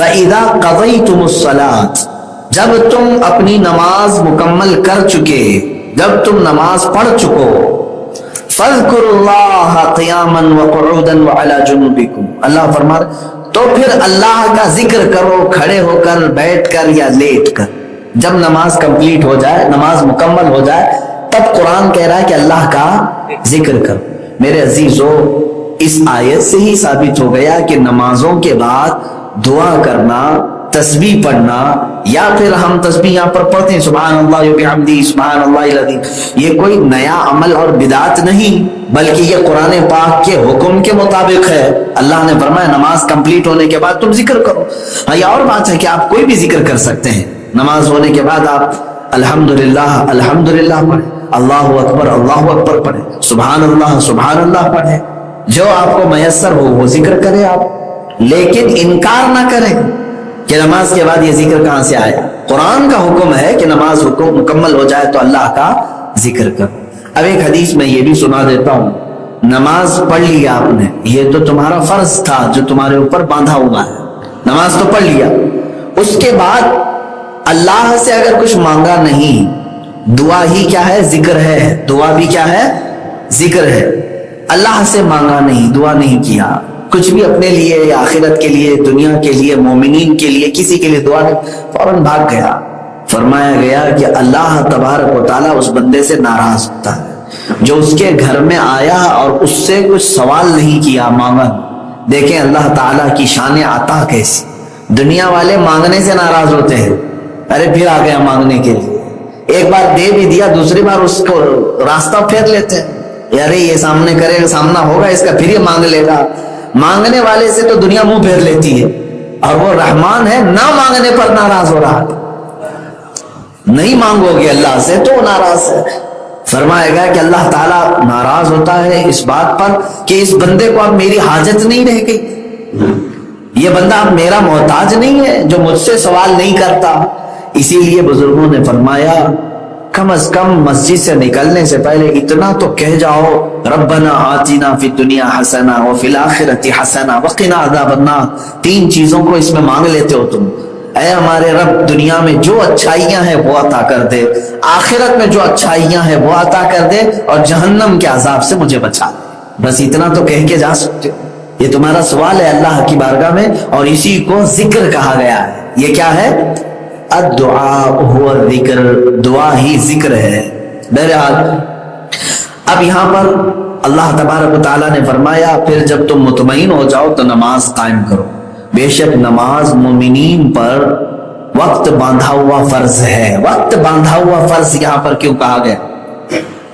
فَإِذَا قَضَيْتُمُ الصَّلَاةَ، جب تم اپنی نماز مکمل کر چکے، جب تم نماز پڑھ چکو، فَاذْكُرُوا اللَّهَ قِيَامًا وَقُعُودًا وَعَلَى جُنُوبِكُمْ، اللہ فرما تو پھر اللہ کا ذکر کرو کھڑے ہو کر، بیٹھ کر یا لیٹ کر۔ جب نماز کمپلیٹ ہو جائے، نماز مکمل ہو جائے، تب قرآن کہہ رہا ہے کہ اللہ کا ذکر کرو۔ میرے عزیزو، اس آیت سے ہی ثابت ہو گیا کہ نمازوں کے بعد دعا کرنا، تسبیح پڑھنا، یا پھر ہم تسبیح یہاں پر پڑھتے ہیں سبحان اللہ و بحمدہ سبحان اللہ العظیم، یہ کوئی نیا عمل اور بدعت نہیں، بلکہ یہ قرآن پاک کے حکم کے مطابق ہے۔ اللہ نے فرمایا نماز کمپلیٹ ہونے کے بعد تم ذکر کرو۔ ہاں، یہ اور بات ہے کہ آپ کوئی بھی ذکر کر سکتے ہیں، نماز ہونے کے بعد آپ الحمدللہ الحمدللہ پڑھیں، اللہ اکبر پڑھیں، سبحان اللہ پڑھیں، جو آپ کو میسر ہو وہ ذکر کریں آپ، لیکن انکار نہ کریں کہ نماز کے بعد یہ ذکر کہاں سے آیا۔ قرآن کا حکم ہے کہ نماز حکم مکمل ہو جائے تو اللہ کا ذکر کرو۔ اب ایک حدیث میں یہ بھی سنا دیتا ہوں، نماز پڑھ لیا آپ نے، یہ تو تمہارا فرض تھا جو تمہارے اوپر باندھا ہوا ہے، نماز تو پڑھ لیا، اس کے بعد اللہ سے اگر کچھ مانگا نہیں، دعا ہی کیا ہے؟ ذکر ہے، دعا بھی کیا ہے؟ ذکر ہے۔ اللہ سے مانگا نہیں، دعا نہیں کیا، کچھ بھی اپنے لیے یا آخرت کے لیے، دنیا کے لیے، مومنین کے لیے، کسی کے لیے دعا نہیں، فوراً بھاگ گیا۔ فرمایا گیا کہ اللہ تبارک و تعالیٰ اس بندے سے ناراض ہوتا ہے جو اس کے گھر میں آیا اور اس سے کچھ سوال نہیں کیا، مانگا۔ دیکھیں اللہ تعالیٰ کی شان عطا کیسی، دنیا والے مانگنے سے ناراض ہوتے ہیں، ارے پھر آ گیا مانگنے کے لیے، ایک بار دے بھی دیا، دوسری بار اس کو راستہ پھیر لیتے ہیں، ارے یہ سامنے کرے گا، سامنا ہوگا اس کا، پھر یہ مانگ لے گا۔ مانگنے والے سے تو دنیا منہ پھیر لیتی ہے، اور وہ رحمان ہے، نہ مانگنے پر ناراض ہو رہا، نہیں مانگو گے اللہ سے تو ناراض ہے۔ فرمائے گا کہ اللہ تعالیٰ ناراض ہوتا ہے اس بات پر کہ اس بندے کو اب میری حاجت نہیں رہ گئی، یہ بندہ اب میرا محتاج نہیں ہے جو مجھ سے سوال نہیں کرتا۔ اسی لیے بزرگوں نے فرمایا کم از کم مسجد سے نکلنے سے پہلے اتنا تو کہہ جاؤ، ربنا آتنا فی الدنیا حسنہ وفی الآخرۃ حسنہ وقنا عذاب النار۔ تین چیزوں کو اس میں مانگ لیتے ہو تم، اے ہمارے رب دنیا میں جو اچھائیاں ہیں وہ عطا کر دے، آخرت میں جو اچھائیاں ہیں وہ عطا کر دے، اور جہنم کے عذاب سے مجھے بچا دے۔ بس اتنا تو کہہ کے جا سکتے ہو، یہ تمہارا سوال ہے اللہ کی بارگاہ میں، اور اسی کو ذکر کہا گیا ہے۔ یہ کیا ہے؟ الدعاء هو الذکر، دعا ہی ذکر ہے۔ بہرحال اب یہاں پر اللہ تبارک و تعالیٰ نے فرمایا پھر جب تم مطمئن ہو جاؤ تو نماز قائم کرو۔ بے شک نماز مومنین پر وقت باندھا ہوا فرض ہے۔ وقت باندھا ہوا فرض یہاں پر کیوں کہا گیا؟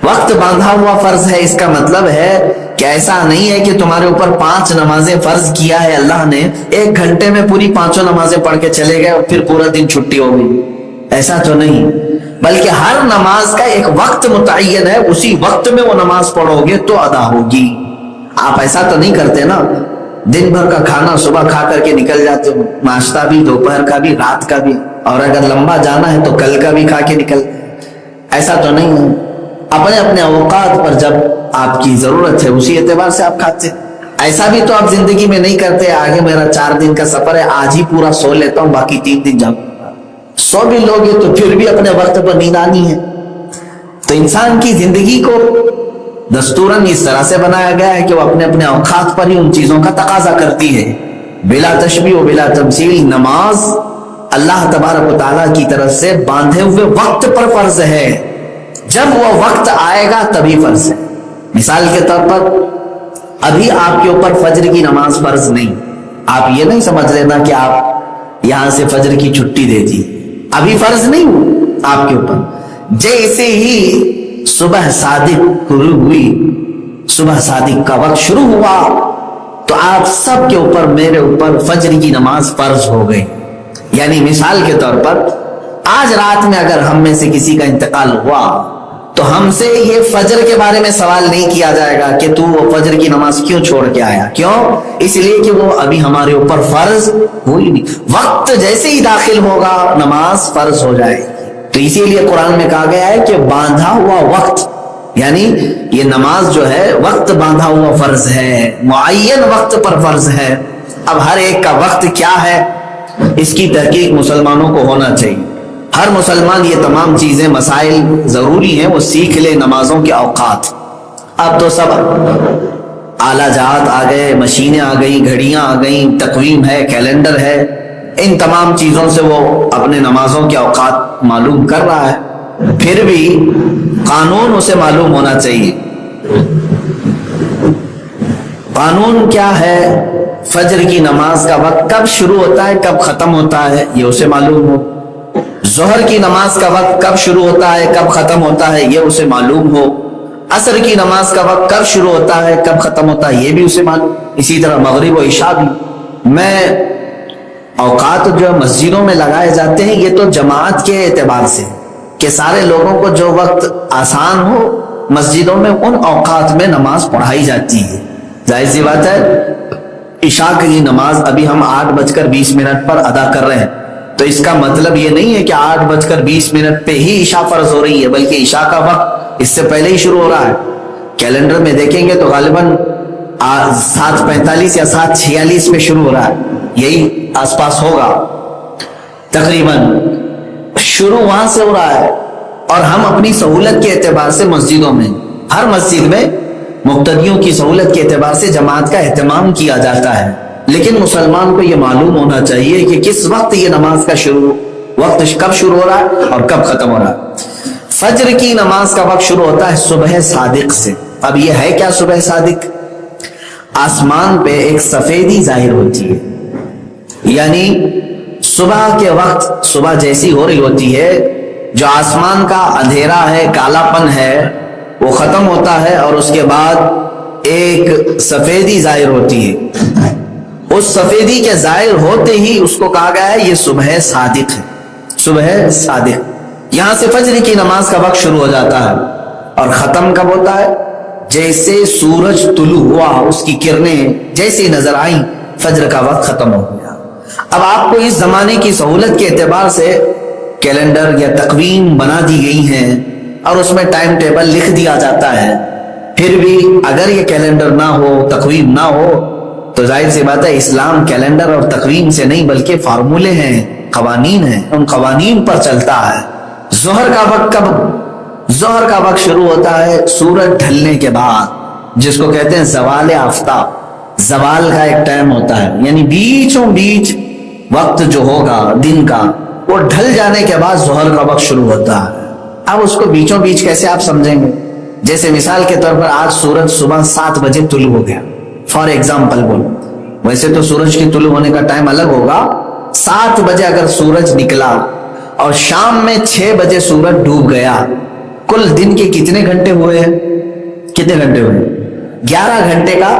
وقت باندھا ہوا فرض ہے، اس کا مطلب ہے کہ ایسا نہیں ہے کہ تمہارے اوپر 5 نمازیں فرض کیا ہے اللہ نے، 1 گھنٹے میں پوری 5 نمازیں پڑھ کے چلے گئے اور پھر پورا دن چھٹی ہو گئی، ایسا تو نہیں، بلکہ ہر نماز کا ایک وقت متعین ہے، اسی وقت میں وہ نماز پڑھو گے تو ادا ہوگی۔ آپ ایسا تو نہیں کرتے نا، دن بھر کا کھانا صبح کھا کر کے نکل جاتے ہو، ناشتہ بھی، دوپہر کا بھی، رات کا بھی، اور اگر لمبا جانا ہے تو کل کا بھی کھا کے نکل، ایسا تو نہیں ہے۔ اپنے اپنے اوقات پر جب آپ کی ضرورت ہے اسی اعتبار سے آپ کھاتے ہیں۔ ایسا بھی تو آپ زندگی میں نہیں کرتے آگے میرا 4 دن کا سفر ہے، آج ہی پورا سو لیتا ہوں باقی 3 دن جاؤں، سو بھی لوگے تو پھر بھی اپنے وقت پر نیند آنی ہے۔ تو انسان کی زندگی کو دستوراً اس طرح سے بنایا گیا ہے کہ وہ اپنے اپنے اوقات پر ہی ان چیزوں کا تقاضا کرتی ہے، بلا تشبیہ و بلا تمثیل۔ نماز اللہ تبارک و تعالیٰ کی طرف سے باندھے ہوئے وقت پر فرض ہے، جب وہ وقت آئے گا تبھی فرض ہے۔ مثال کے طور پر ابھی آپ کے اوپر فجر کی نماز فرض نہیں، آپ یہ نہیں سمجھ لینا کہ آپ یہاں سے فجر کی چھٹی دے دی، ابھی فرض نہیں آپ کے اوپر۔ جیسے ہی صبح صادق غروب ہوئی، صبح صادق کا وقت شروع ہوا تو آپ سب کے اوپر، میرے اوپر فجر کی نماز فرض ہو گئی۔ یعنی مثال کے طور پر آج رات میں اگر ہم میں سے کسی کا انتقال ہوا تو ہم سے یہ فجر کے بارے میں سوال نہیں کیا جائے گا کہ تو وہ فجر کی نماز کیوں چھوڑ کے آیا، کیوں؟ اس لیے کہ وہ ابھی ہمارے اوپر فرض ہوئی نہیں، وقت جیسے ہی داخل ہوگا نماز فرض ہو جائے گی۔ تو اسی لیے قرآن میں کہا گیا ہے کہ باندھا ہوا وقت، یعنی یہ نماز جو ہے وقت باندھا ہوا فرض ہے، معین وقت پر فرض ہے۔ اب ہر ایک کا وقت کیا ہے اس کی تحقیق مسلمانوں کو ہونا چاہیے. ہر مسلمان یہ تمام چیزیں مسائل ضروری ہیں وہ سیکھ لے. نمازوں کے اوقات اب تو سب آلہ جات آ گئے, مشینیں آ گئیں, گھڑیاں آ گئیں, تقویم ہے, کیلنڈر ہے, ان تمام چیزوں سے وہ اپنے نمازوں کے اوقات معلوم کر رہا ہے. پھر بھی قانون اسے معلوم ہونا چاہیے. قانون کیا ہے؟ فجر کی نماز کا وقت کب شروع ہوتا ہے کب ختم ہوتا ہے یہ اسے معلوم ہو. ظہر کی نماز کا وقت کب شروع ہوتا ہے کب ختم ہوتا ہے یہ اسے معلوم ہو. عصر کی نماز کا وقت کب شروع ہوتا ہے کب ختم ہوتا ہے یہ بھی اسے معلوم. اسی طرح مغرب و عشاء بھی. میں اوقات جو مسجدوں میں لگائے جاتے ہیں یہ تو جماعت کے اعتبار سے کہ سارے لوگوں کو جو وقت آسان ہو مسجدوں میں ان اوقات میں نماز پڑھائی جاتی ہے. ظاہر سی بات ہے عشاء کی نماز ابھی ہم 8:20 پر ادا کر رہے ہیں تو اس کا مطلب یہ نہیں ہے کہ 8:20 پہ ہی عشاء فرض ہو رہی ہے, بلکہ عشاء کا وقت اس سے پہلے ہی شروع ہو رہا ہے. کیلنڈر میں دیکھیں گے تو غالباً 7:45 یا 7:46 پہ شروع ہو رہا ہے, یہی آس پاس ہوگا تقریباً. شروع وہاں سے ہو رہا ہے اور ہم اپنی سہولت کے اعتبار سے مسجدوں میں ہر مسجد میں مقتدیوں کی سہولت کے اعتبار سے جماعت کا اہتمام کیا جاتا ہے. لیکن مسلمان کو یہ معلوم ہونا چاہیے کہ کس وقت یہ نماز کا وقت کب شروع ہو رہا ہے اور کب ختم ہو رہا ہے. فجر کی نماز کا وقت شروع ہوتا ہے صبح صادق سے. اب یہ ہے کیا صبح صادق؟ آسمان پہ ایک سفیدی ظاہر ہوتی ہے, یعنی صبح کے وقت صبح جیسی ہو رہی ہوتی ہے جو آسمان کا اندھیرا ہے کالا پن ہے وہ ختم ہوتا ہے اور اس کے بعد ایک سفیدی ظاہر ہوتی ہے. اس سفیدی کے ظاہر ہوتے ہی اس کو کہا گیا ہے یہ صبح صادق ہے. صبح صادق یہاں سے فجر کی نماز کا وقت شروع ہو جاتا ہے اور ختم کب ہوتا ہے؟ جیسے سورج طلوع ہوا اس کی کرنیں جیسی نظر آئیں فجر کا وقت ختم ہو گیا. اب آپ کو اس زمانے کی سہولت کے اعتبار سے کیلنڈر یا تقویم بنا دی گئی ہیں اور اس میں ٹائم ٹیبل لکھ دیا جاتا ہے. پھر بھی اگر یہ کیلنڈر نہ ہو تقویم نہ ہو تو ظاہر سی بات ہے اسلام کیلنڈر اور تقویم سے نہیں بلکہ فارمولے ہیں, قوانین ہیں, ان قوانین پر چلتا ہے. ظہر کا وقت کب؟ ظہر کا وقت شروع ہوتا ہے سورج ڈھلنے کے بعد جس کو کہتے ہیں زوال آفتاب. زوال کا ایک ٹائم ہوتا ہے یعنی بیچوں بیچ وقت جو ہوگا دن کا وہ ڈھل جانے کے بعد ظہر کا وقت شروع ہوتا ہے. اب اس کو بیچوں بیچ کیسے آپ سمجھیں گے؟ جیسے مثال کے طور پر آج سورج صبح 7 بجے طلوع ہو گیا فار ایگزامپل بولو. ویسے تو سورج کی طلوع ہونے کا ٹائم الگ ہوگا. 7 بجے اگر سورج نکلا اور شام میں 6 بجے سورج ڈوب گیا, کل دن کے کتنے گھنٹے ہوئے ہیں؟ کتنے گھنٹے ہوئے؟ 11 گھنٹے کا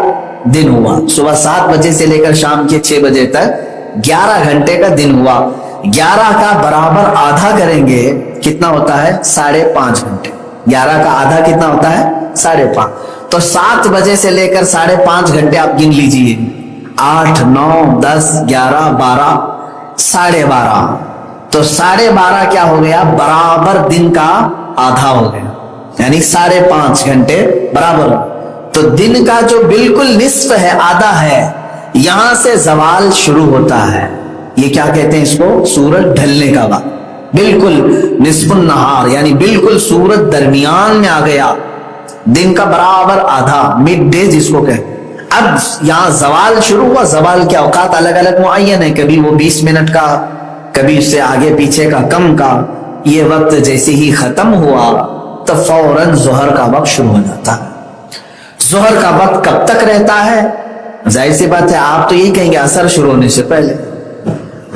دن ہوا. صبح 7 بجے سے لے کر شام کے 6 بجے تک 11 گھنٹے کا دن ہوا. 11 کا برابر آدھا کریں گے کتنا ہوتا ہے؟ 5.5 گھنٹے. 11 کا آدھا کتنا ہوتا ہے؟ 5.5. تو 7 بجے سے لے کر 5.5 گھنٹے آپ گن لیجئے. 8 9 10 11 12 12.5. تو 12.5 کیا ہو گیا؟ برابر دن کا آدھا ہو گیا, یعنی 5.5 گھنٹے برابر. تو دن کا جو بالکل نصف ہے, آدھا ہے, یہاں سے زوال شروع ہوتا ہے. یہ کیا کہتے ہیں اس کو؟ سورج ڈھلنے کا وقت. بالکل نصف النہار یعنی بالکل سورج درمیان میں آ گیا, دن کا برابر آدھا, مڈ ڈے جس کو کہتے ہیں. اب یہاں زوال شروع ہوا. زوال کے اوقات الگ الگ معین ہے, کبھی وہ 20 منٹ کا, کبھی اس سے آگے پیچھے کا, کم کا. یہ وقت جیسے ہی ختم ہوا تو فوراً ظہر کا وقت شروع ہو جاتا ہے. ظہر کا وقت کب تک رہتا ہے؟ ظاہر سی بات ہے آپ تو یہی کہیں گے عصر شروع ہونے سے پہلے.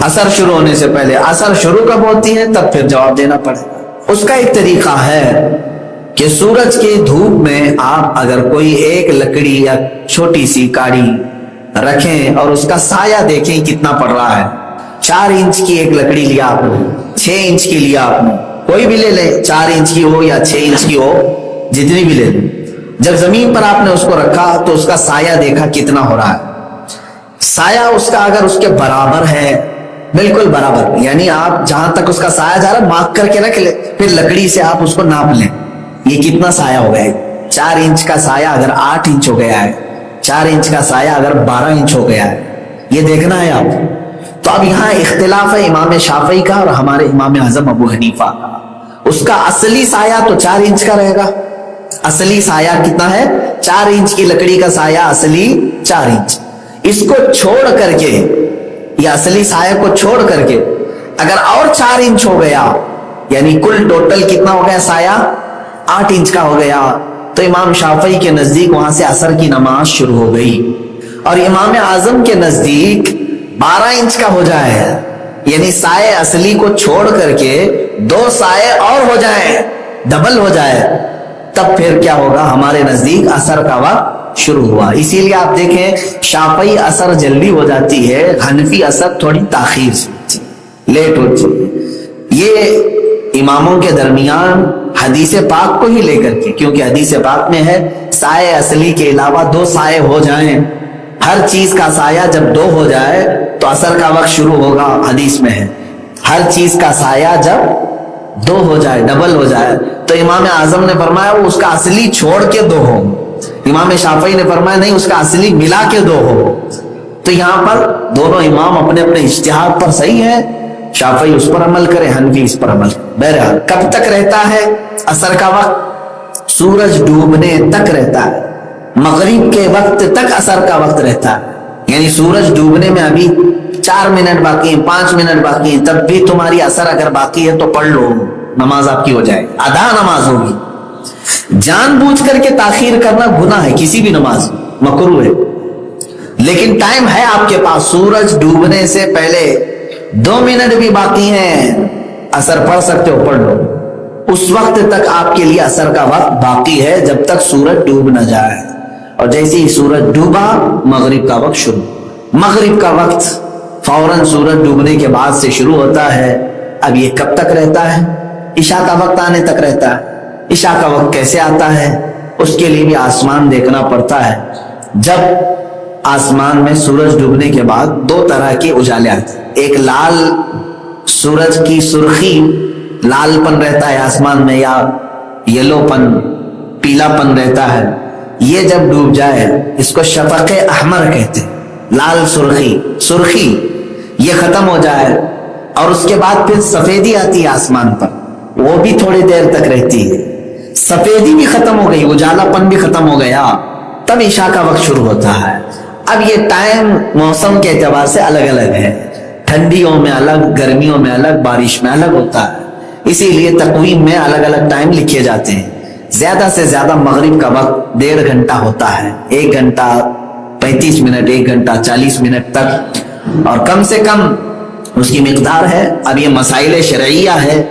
عصر شروع ہونے سے پہلے. عصر شروع کب ہوتی ہے تب پھر جواب دینا پڑے گا. اس کا ایک طریقہ ہے کہ سورج کی دھوپ میں آپ اگر کوئی ایک لکڑی یا چھوٹی سی کاڑی رکھیں اور اس کا سایہ دیکھیں کتنا پڑ رہا ہے. 4 انچ کی ایک لکڑی لیا آپ نے, 6 انچ کی لیا آپ نے, کوئی بھی لے لیں, 4 انچ کی ہو یا 6 انچ کی ہو, جتنی بھی لے لیں. جب زمین پر آپ نے اس کو رکھا تو اس کا سایہ دیکھا کتنا ہو رہا ہے. سایہ اس کا اگر اس کے برابر ہے, بالکل برابر, یعنی آپ جہاں تک اس کا سایہ جا رہا مارک کر کے رکھ لیں, پھر لکڑی سے آپ اس کو ناپ لیں یہ کتنا سایہ ہو گیا ہے. 4 انچ کا سایہ اگر 8 انچ ہو گیا ہے, 4 انچ کا سایہ اگر 12 انچ ہو گیا ہے, یہ دیکھنا ہے آپ. تو اب یہاں اختلاف ہے امام شافعی کا اور ہمارے امام اعظم ابو حنیفہ کا. اس کا اصلی سایہ تو 4 انچ کا رہے گا. اصلی سایہ کتنا ہے؟ 4 انچ کی لکڑی کا سایہ اصلی 4 انچ. اس کو چھوڑ کر کے یا اصلی سایہ کو چھوڑ کر کے اگر اور 4 انچ ہو گیا یعنی کل ٹوٹل کتنا ہو گیا سایہ 8 انچ کا ہو گیا تو امام شافعی کے نزدیک وہاں سے عصر کی نماز شروع ہو گئی. اور امام اعظم کے نزدیک 12 انچ کا ہو جائے یعنی سائے اصلی کو چھوڑ کر کے 2 سائے اور ہو جائیں ڈبل ہو جائے تب پھر کیا ہوگا؟ ہمارے نزدیک عصر کا وقت شروع ہوا. اسی لیے آپ دیکھیں شافعی عصر جلدی ہو جاتی ہے، حنفی عصر تھوڑی تاخیر سے لیٹ ہوتی ہے. یہ اماموں کے درمیان حدیث پاک کو ہی لے کر کے، کیونکہ حدیث پاک میں ہے سائے اصلی کے علاوہ 2 سائے ہو جائیں، ہر چیز کا سایہ جب 2 ہو جائے تو عصر کا وقت شروع ہوگا. حدیث میں ہے ہر چیز کا سایہ جب 2 ہو جائے ڈبل ہو جائے. تو امام اعظم نے فرمایا وہ اس کا اصلی چھوڑ کے 2 ہو. امام شافعی نے فرمایا نہیں اس کا اصلی ملا کے 2 ہو. تو یہاں پر دونوں امام اپنے اپنے اجتہاد پر صحیح ہے. شافعی اس پر عمل کرے، حنفی اس پر عمل. بہرحال کب تک رہتا ہے عصر کا وقت؟ سورج ڈوبنے تک رہتا ہے. مغرب کے وقت تک عصر کا وقت رہتا ہے. یعنی سورج ڈوبنے میں ابھی 4 منٹ باقی ہیں، 5 منٹ باقی ہیں، تب بھی تمہاری عصر اگر باقی ہے تو پڑھ لو، نماز آپ کی ہو جائے، ادا نماز ہوگی. جان بوجھ کر کے تاخیر کرنا گناہ ہے، کسی بھی نماز مکروہ ہے. لیکن ٹائم ہے آپ کے پاس، سورج ڈوبنے سے پہلے 2 منٹ بھی باقی ہیں، عصر پڑھ سکتے ہو، پڑھ لو. اس وقت تک آپ کے لیے عصر کا وقت باقی ہے جب تک سورج ڈوب نہ جائے. اور جیسے ہی سورج ڈوبا مغرب کا وقت شروع. مغرب کا وقت فوراً سورج ڈوبنے کے بعد سے شروع ہوتا ہے. اب یہ کب تک رہتا ہے؟ عشاء کا وقت آنے تک رہتا ہے. عشاء کا وقت کیسے آتا ہے؟ اس کے لیے بھی آسمان دیکھنا پڑتا ہے. جب آسمان میں سورج ڈوبنے کے بعد 2 طرح کے اجالے آتے ہیں. ایک لال سورج کی سرخی، لال پن رہتا ہے آسمان میں، یا یلو پن، پیلا پن رہتا ہے. یہ جب ڈوب جائے اس کو شفق احمر کہتے ہیں. لال سرخی یہ ختم ہو جائے اور اس کے بعد پھر سفیدی آتی ہے آسمان پر، وہ بھی تھوڑی دیر تک رہتی ہے. سفیدی بھی ختم ہو گئی، اجالا پن بھی ختم ہو گیا، تب عشاء کا وقت شروع ہوتا ہے. اب یہ ٹائم موسم کے اعتبار سے الگ الگ ہے، ٹھنڈیوں میں الگ، گرمیوں میں الگ، بارش میں الگ ہوتا ہے. اسی لیے تقویم میں الگ الگ ٹائم لکھے جاتے ہیں. زیادہ سے زیادہ مغرب کا وقت 1.5 گھنٹہ ہوتا ہے، 1 گھنٹہ 35 منٹ، 1 گھنٹہ 40 منٹ تک، اور کم سے کم اس کی مقدار ہے. اب یہ مسائل شرعیہ ہے،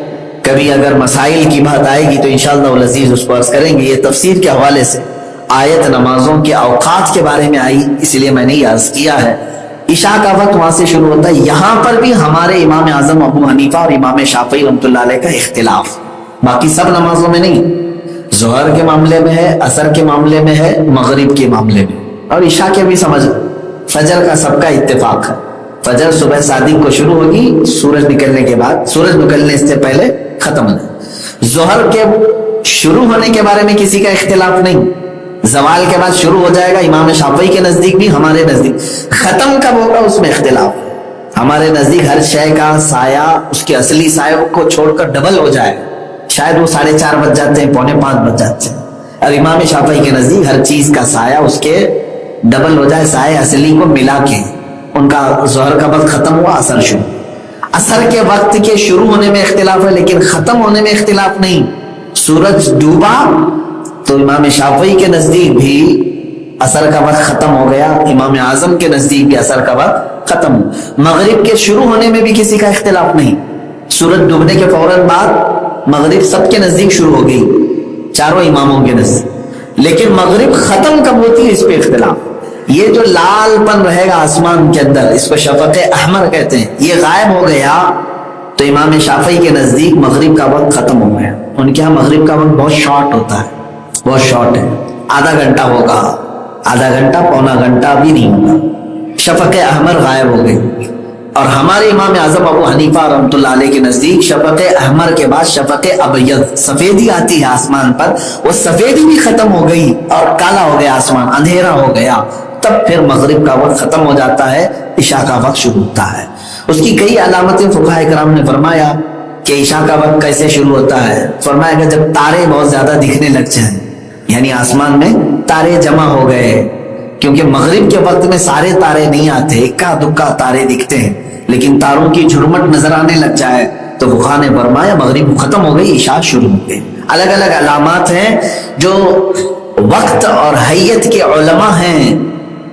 کبھی اگر مسائل کی بات آئے گی تو انشاءاللہ العزیز اس کو عرض کریں گے. یہ تفسیر کے حوالے سے آیت نمازوں کے اوقات کے بارے میں آئی، اس لیے میں نے یہ عرض کیا ہے. عشاء کا وقت وہاں سے شروع ہوتا ہے. یہاں پر بھی ہمارے امام اعظم ابو حنیفہ اور امام شافعی رحمۃ اللہ علیہ کا اختلاف، باقی سب نمازوں میں نہیں. ظہر کے معاملے میں ہے، عصر کے معاملے میں ہے، مغرب کے معاملے میں، اور عشاء کے بھی سمجھ. فجر کا سب کا اتفاق ہے. فجر صبح صادق کو شروع ہوگی، سورج نکلنے کے بعد، سورج نکلنے سے پہلے ختم ہونا. ظہر کے شروع ہونے کے بارے میں کسی کا اختلاف نہیں، زوال کے بعد شروع ہو جائے گا. امام شافعی کے نزدیک بھی، ہمارے نزدیک. ختم کب ہوگا اس میں اختلاف. ہمارے نزدیک ہر شے کا سایہ اس کے اصلی سایہ کو چھوڑ کر ڈبل ہو جائے، شاید وہ 4:30 بج جاتے ہیں، 4:45 بج جاتے ہیں. اور امام شافعی کے نزدیک ہر چیز کا سایہ اس کے ڈبل ہو جائے، سایہ اصلی کو ملا کے. ان کا ظہر کا وقت ختم ہوا، عصر شروع. عصر کے وقت کے شروع ہونے میں اختلاف ہے لیکن ختم ہونے میں اختلاف نہیں. سورج ڈوبا تو امام شافعی کے نزدیک بھی عصر کا وقت ختم ہو گیا، امام اعظم کے نزدیک بھی عصر کا وقت ختم. مغرب کے شروع ہونے میں بھی کسی کا اختلاف نہیں. سورج ڈوبنے کے فوراً بعد مغرب سب کے نزدیک شروع ہو گئی، چاروں اماموں کے نزدیک. لیکن مغرب ختم کب ہوتی ہے اس پہ اختلاف. یہ جو لال پن رہے گا آسمان کے اندر، اس کو شفق احمر کہتے ہیں، یہ غائب ہو گیا تو امام شافعی کے نزدیک مغرب کا وقت ختم ہو گیا. ان کے یہاں مغرب کا وقت بہت شارٹ ہوتا ہے، بہت شارٹ ہے. آدھا گھنٹہ ہوگا، آدھا گھنٹہ، پونا گھنٹہ بھی نہیں ہوگا. شفق احمر غائب ہو گئی. اور ہمارے امام اعظم ابو حنیفہ رحمۃ اللہ علیہ کے نزدیک شفق احمر کے بعد شفق ابیض، سفیدی آتی ہے آسمان پر، وہ سفیدی بھی ختم ہو گئی اور کالا ہو گیا آسمان، اندھیرا ہو گیا. تب پھر مغرب کا وقت ختم ہو جاتا ہے، عشاء کا وقت شروع ہوتا ہے. اس کی کئی علامتیں فقہاء کرام نے فرمایا کہ عشاء کا وقت کیسے شروع ہوتا ہے. فرمایا کہ جب تارے بہت زیادہ دکھنے لگ جائیں، یعنی آسمان میں تارے جمع ہو گئے، کیونکہ مغرب کے وقت میں سارے تارے نہیں آتے، اکا دکا تارے دکھتے ہیں، لیکن تاروں کی جھرمٹ نظر آنے لگ جائے تو فقہاء نے فرمایا مغرب ختم ہو گئی، عشاء شروع ہو گئی. الگ الگ علامات ہیں جو وقت اور حیت کے علماء ہیں،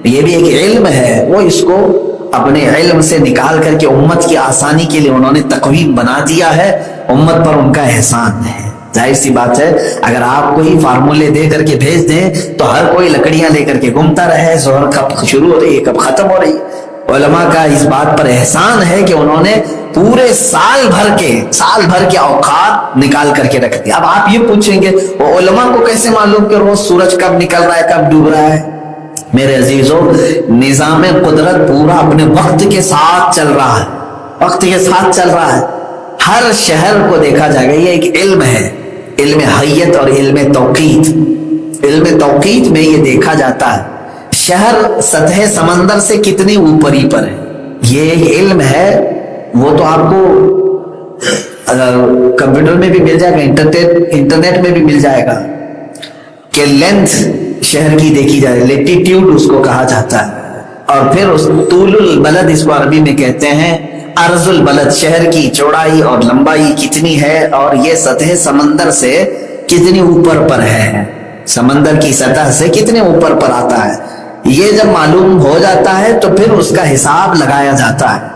یہ بھی ایک علم ہے، وہ اس کو اپنے علم سے نکال کر کے امت کی آسانی کے لیے انہوں نے تقویم بنا دیا ہے. امت پر ان کا احسان ہے. ظاہر سی بات ہے اگر آپ کوئی فارمولے دے کر کے بھیج دیں تو ہر کوئی لکڑیاں لے کر کے گھومتا رہے، ظہر کب شروع ہو رہی ہے کب ختم ہو رہی. علماء کا اس بات پر احسان ہے کہ انہوں نے پورے سال بھر کے اوقات نکال کر کے رکھ دیا. اب آپ یہ پوچھیں گے وہ علماء کو کیسے معلوم کہ روز سورج کب نکل رہا ہے کب ڈوب رہا ہے؟ میرے عزیزو، نظام قدرت پورا اپنے وقت کے ساتھ چل رہا ہے، وقت کے ساتھ چل رہا ہے. ہر شہر کو دیکھا جائے گا، یہ ایک علم ہے، علم حیت اور علم توقیت. علم توقیت میں یہ دیکھا جاتا ہے شہر سطح سمندر سے کتنی اوپری پر ہے. یہ ایک علم ہے، وہ تو آپ کو کمپیوٹر میں بھی مل جائے گا، انٹرنیٹ میں بھی مل جائے گا کہ لینتھ شہر کی دیکھی جائے، لیٹیٹیوڈ اس کو کہا جاتا ہے. اور پھر اس طول البلد، اس کو عربی میں کہتے ہیں عرض البلد، شہر کی چوڑائی اور لمبائی کتنی ہے اور یہ سطح سمندر سے کتنی اوپر پر ہے، سمندر کی سطح سے کتنے اوپر پر آتا ہے. یہ جب معلوم ہو جاتا ہے تو پھر اس کا حساب لگایا جاتا ہے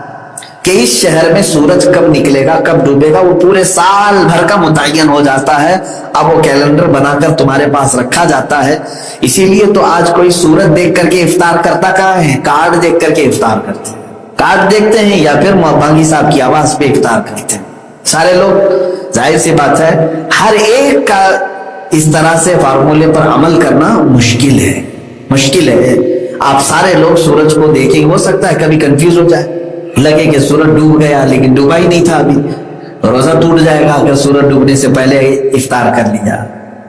کہ اس شہر میں سورج کب نکلے گا کب ڈوبے گا، وہ پورے سال بھر کا متعین ہو جاتا ہے. اب وہ کیلنڈر بنا کر تمہارے پاس رکھا جاتا ہے. اسی لیے تو آج کوئی سورج دیکھ کر کے افطار کرتا کہاں ہے؟ کارڈ دیکھ کر کے افطار کرتے ہیں، کارڈ دیکھتے ہیں یا پھر بانگی صاحب کی آواز پہ افطار کرتے ہیں سارے لوگ. ظاہر سی بات ہے ہر ایک کا اس طرح سے فارمولے پر عمل کرنا مشکل ہے. آپ سارے لوگ سورج کو دیکھیں، ہو سکتا ہے کبھی کنفیوز ہو جائے، لگے کہ سورج ڈوب گیا لیکن ڈوبا ہی نہیں تھا، ابھی روزہ ٹوٹ جائے گا اگر سورج ڈوبنے سے پہلے افطار کر لیا.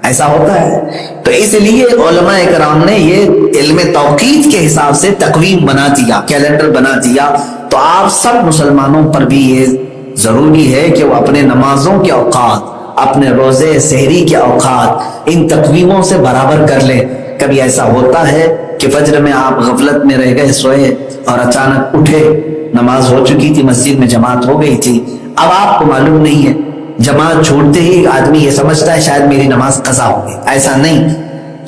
ایسا ہوتا ہے. تو اس لیے علماء کرام نے یہ علم توقیت کے حساب سے تقویم بنا دیا، کیلنڈر بنا دیا. تو آپ سب مسلمانوں پر بھی یہ ضروری ہے کہ وہ اپنے نمازوں کے اوقات، اپنے روزے سحری کے اوقات ان تقویموں سے برابر کر لیں. کبھی ایسا ہوتا ہے کہ فجر میں آپ غفلت میں رہ گئے، سوئے اور اچانک اٹھے، نماز ہو چکی تھی، مسجد میں جماعت ہو گئی تھی، اب آپ کو معلوم نہیں ہے، جماعت چھوڑتے ہی آدمی یہ سمجھتا ہے شاید میری نماز قضا ہو گئی. ایسا نہیں،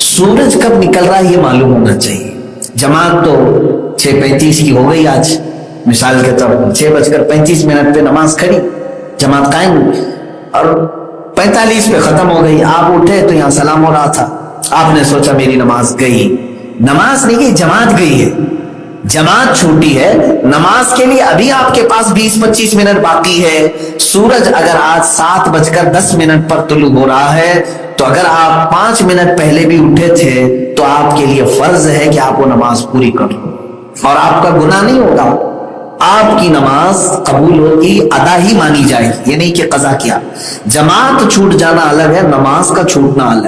سورج کب نکل رہا ہے یہ معلوم ہونا چاہیے. جماعت تو 6:35 کی ہو گئی، آج مثال کے طور پر 6:35 پہ نماز کھڑی، جماعت قائم اور 45 پہ ختم ہو گئی. آپ اٹھے تو یہاں سلام ہو رہا تھا، آپ نے سوچا میری نماز گئی. نماز نہیں گئی، جماعت گئی ہے، جماعت چھوٹی ہے. نماز کے لیے ابھی آپ کے پاس 20-25 منٹ باقی ہے. سورج اگر آج 7:10 پر طلوع ہو رہا ہے تو اگر آپ 5 منٹ پہلے بھی اٹھے تھے تو آپ کے لیے فرض ہے کہ آپ وہ نماز پوری کر لو، اور آپ کا گناہ نہیں ہوگا. آپ کی نماز قبول ہوگی، ادا ہی مانی جائے گی، یہ نہیں کہ قضا کیا. جماعت چھوٹ جانا الگ ہے، نماز کا چھوٹنا الگ.